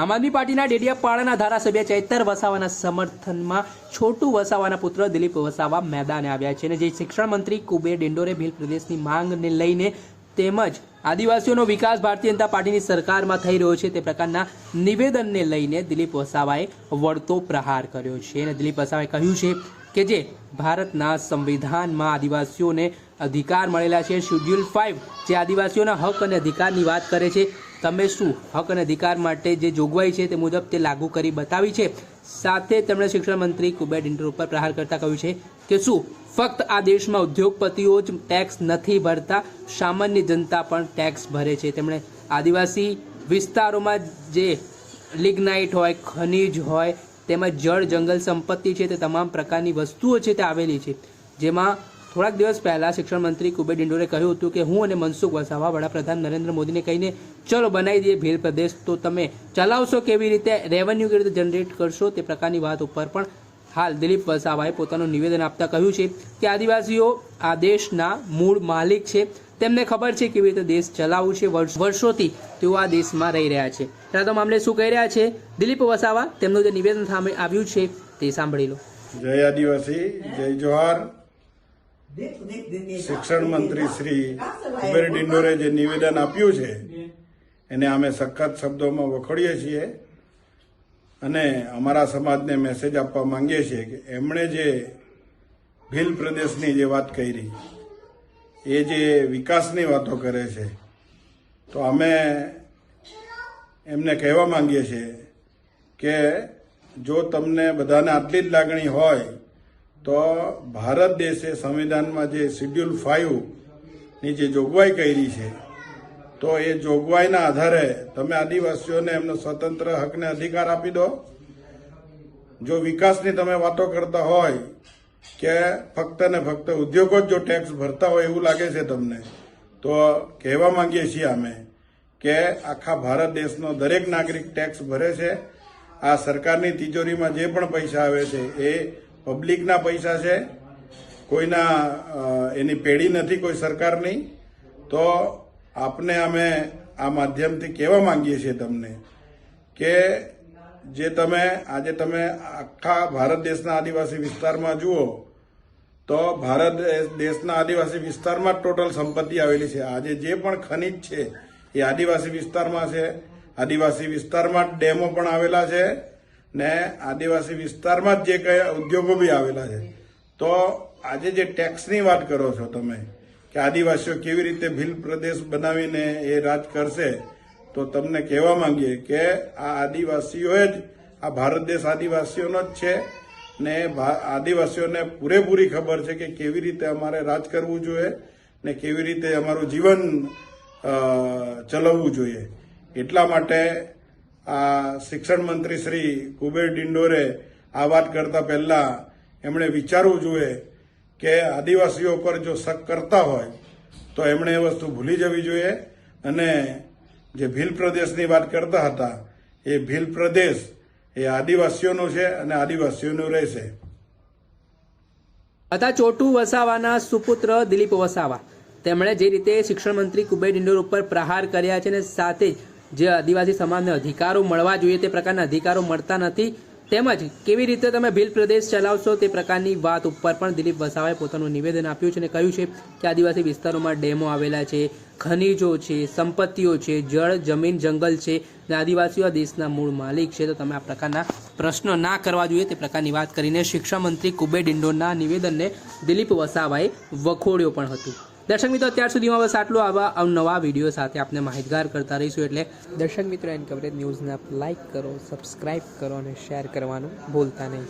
આમ આદમી પાર્ટીના ડેડિયાપાડાના ધારાસભ્ય ચૈતર વસાવાના સમર્થનમાં છોટુ વસાવાના પુત્ર દિલીપ વસાવા મેદાને આવ્યા છે અને જે શિક્ષણ મંત્રી કુબેર ડિંડોરે ભીલ પ્રદેશની માંગને લઈને તેમજ આદિવાસીઓનો વિકાસ ભારતીય જનતા પાર્ટીની સરકારમાં થઈ રહ્યો છે તે પ્રકારના નિવેદનને લઈને દિલીપ વસાવાએ વળતો પ્રહાર કર્યો છે અને દિલીપ વસાવાએ કહ્યું છે કે જે ભારતના સંવિધાનમાં આદિવાસીઓને અધિકાર મળેલા છે, શેડ્યુલ 5 જે આદિવાસીઓના હક અને અધિકારની વાત કરે છે, તમે શું હક અને અધિકાર માટે જે જોગવાઈ છે તે મુજબ તે લાગુ કરી બતાવી છે। સાથે તેમણે શિક્ષણ મંત્રી કુબેર ડિંડોર ઉપર પ્રહાર કરતા કહ્યું છે કે શું ફક્ત આ દેશમાં ઉદ્યોગપતિઓ જ ટેક્સ નથી ભરતા, સામાન્ય જનતા પણ ટેક્સ ભરે છે। તેમણે આદિવાસી વિસ્તારોમાં જે લિગ્નાઇટ હોય, ખનિજ હોય, તેમજ જળ જંગલ સંપત્તિ છે તે તમામ પ્રકારની વસ્તુઓ છે તે આવેલી છે, જેમાં થોડાક દિવસ પહેલાં શિક્ષણ મંત્રી કુબેર ડિંડોરે કહ્યું હતું કે હું અને મનસુખ વસાવા વડાપ્રધાન નરેન્દ્ર મોદીને કહીને ચલો બનાવી દઈએ ભીલ પ્રદેશ, તો તમે ચલાવશો કેવી રીતે, રેવન્યુ કેવી રીતે જનરેટ કરશો, તે પ્રકારની વાત ઉપર પણ હાલ દિલીપ વસાવાએ પોતાનું નિવેદન આપતા કહ્યું છે કે આદિવાસીઓ આ દેશના મૂળ માલિક છે, તેમને ખબર છે કેવી રીતે દેશ ચલાવવું છે, વર્ષોથી તેઓ આ દેશમાં રહી રહ્યા છે। ત્યારે તો મામલે શું કહી રહ્યા છે દિલીપ વસાવા, તેમનું જે નિવેદન સામે આવ્યું છે તે સાંભળી લો। જય આદિવાસી, જય જોહાર। શિક્ષણ મંત્રી શ્રી કુબેર ડિંડોરે જે નિવેદન આપ્યું છે એને અમે સખત શબ્દોમાં વખોડીએ છીએ અને અમારા સમાજને મેસેજ આપવા માંગીએ છીએ કે એમણે જે ભીલ પ્રદેશની જે વાત કરી, એ જે વિકાસની વાતો કરે છે, તો અમે એમને કહેવા માંગીએ છીએ કે જો તમને બધાને આટલી જ લાગણી હોય તો ભારત દેશે સંવિધાનમાં જે શેડ્યુલ 5 ની જે જોગવાઈ કરી છે, તો એ જોગવાઈના આધારે તમે આદિવાસીઓને એમનો સ્વતંત્ર હકને અધિકાર આપી દો। જો વિકાસની તમે વાતો કરતા હોય કે ફક્ત ને ફક્ત ઉદ્યોગો જ જો ટેક્સ ભરતા હોય એવું લાગે છે તમને, તો કહેવા માંગીએ છીએ અમે કે આખા ભારત દેશનો દરેક નાગરિક ટેક્સ ભરે છે। આ સરકારની તિજોરીમાં જે પણ પૈસા આવે છે એ પબ્લિકના પૈસા છે, કોઈના એની પેઢી નથી કોઈ સરકારની। તો આપને અમે આ માધ્યમથી કહેવા માંગીએ છીએ તમને કે જે આજે તમે આખા ભારત દેશના આદિવાસી વિસ્તારમાં જુઓ તો ભારત દેશના આદિવાસી વિસ્તારમાં જ ટોટલ સંપત્તિ આવેલી છે। આજે જે પણ ખનિજ છે એ આદિવાસી વિસ્તારમાં છે, આદિવાસી વિસ્તારમાં જ ડેમો પણ આવેલા છે ને આદિવાસી વિસ્તારમાં જ જે કયા ઉદ્યોગો બી આવેલા છે। તો આજે જે ટેક્સની વાત કરો છો તમે કે આદિવાસીઓ કેવી રીતે ભીલ પ્રદેશ બનાવીને એ રાજ કરશે, તો તમને કહેવા માંગીએ કે આ આદિવાસીઓએ જ આ ભારત દેશ આદિવાસીઓનો જ છે ને આદિવાસીઓને પૂરેપૂરી ખબર છે કે કેવી રીતે અમારે રાજ કરવું જોઈએ ને કેવી રીતે અમારું જીવન ચલાવવું જોઈએ। એટલા માટે આ શિક્ષણ મંત્રી શ્રી કુબેર ડિંડોરે આ વાત કરતા પહેલા એમણે વિચારવું જોઈએ કે આદિવાસીઓ પર જો શક કરતા હોય તો એમણે એ વસ્તુ ભૂલી જવી જોઈએ અને જે ભીલ પ્રદેશની વાત કરતા હતા એ ભીલ પ્રદેશ એ આદિવાસીઓનો છે અને આદિવાસીઓનો રહેશે। હતા છોટુ વસાવાના સુપુત્ર દિલીપ વસાવા, તેમણે જે રીતે શિક્ષણ મંત્રી કુબેર ડિંડોર ઉપર પ્રહાર કર્યા છે અને સાથે જે આદિવાસી સમાજને અધિકારો મળવા જોઈએ તે પ્રકારના અધિકારો મળતા નથી, તેમજ કેવી રીતે તમે ભીલ પ્રદેશ ચલાવશો તે પ્રકારની વાત ઉપર પણ દિલીપ વસાવાએ પોતાનું નિવેદન આપ્યું છે અને કહ્યું છે કે આદિવાસી વિસ્તારોમાં ડેમો આવેલા છે, ખનિજો છે, સંપત્તિઓ છે, જળ જમીન જંગલ છે અને આદિવાસીઓ આ દેશના મૂળ માલિક છે, તો તમે આ પ્રકારના પ્રશ્નો ના કરવા જોઈએ તે પ્રકારની વાત કરીને શિક્ષણ મંત્રી કુબેર ડિંડોરના નિવેદનને દિલીપ વસાવાએ વખોડ્યો પણ હતું। દર્શક મિત્રો, અત્યાર સુધીમાં બસ આટલું। આવા અવનવા વિડીયો સાથે આપણે માહિતગાર કરતા રહીશું, એટલે દર્શક મિત્રો એન કવરેજ ન્યૂઝને આપ લાઇક કરો, સબસ્ક્રાઇબ કરો અને શેર કરવાનું ભૂલતા નહીં।